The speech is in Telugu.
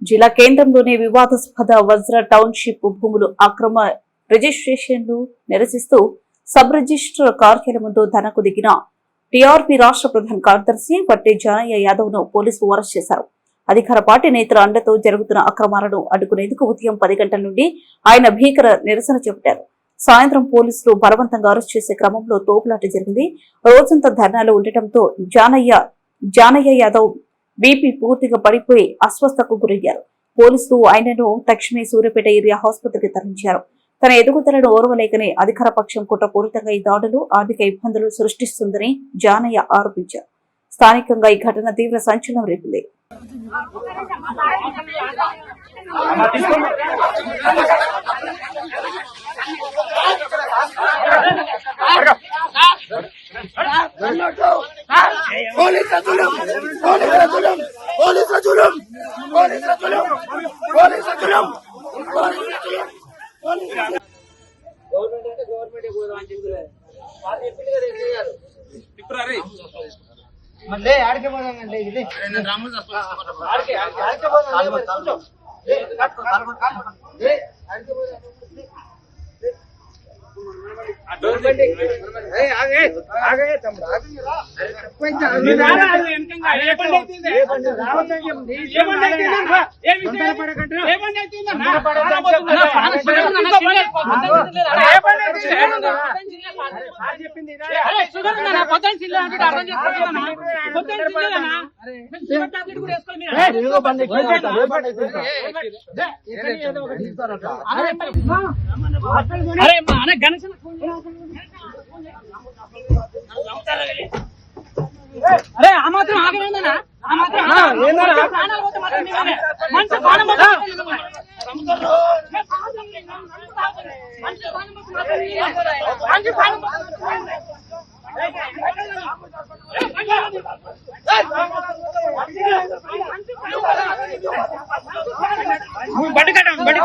జిల్లా కేంద్రంలోని వివాదాస్పద వజ్ర టౌన్షిప్ భూములు అక్రమ రిజిస్ట్రేషన్లు నిరసిస్తూ సబ్ రిజిస్టర్ కార్యాలయం ముందు ధర్నాకు దిగిన టీఆర్పీ రాష్ట్ర ప్రధాన కార్యదర్శి వట్టి జానయ్య యాదవ్ ను పోలీసులు అరెస్ట్ చేశారు. అధికార పార్టీ నేతల అండతో జరుగుతున్న అక్రమాలను అడ్డుకునేందుకు ఉదయం 10 గంటల నుండి ఆయన భీకర నిరసన చేపట్టారు. సాయంత్రం పోలీసులు బలవంతంగా అరెస్ట్ చేసే క్రమంలో తోపులాట జరిగింది. రోజంతా ధర్నాలు ఉండటంతో జానయ్య యాదవ్ బీపీ పూర్తిగా పడిపోయి అస్వస్థకు గురయ్యారు. పోలీసులు ఆయనను తక్షణమే సూర్యాపేట ఏరియా ఆసుపత్రికి తరలించారు. తన ఎదుగుదలను ఓర్వలేకనే అధికార పక్షం కుట్రపూరితంగా ఈ దాడులు ఆర్థిక ఇబ్బందులు సృష్టిస్తుందని జానయ్య ఆరోపించారు. స్థానికంగా ఈ ఘటన తీవ్ర సంచలనం రేపింది. మళ్ళీ ఆడికి పోదామండి ఇది అరే ఆ మాత్రం ఆగలేదన్నా ఆ మాత్రం ప్రాణాలు పోతే మాత్రం మంచి ప్రాణం బండి కట్టం బండి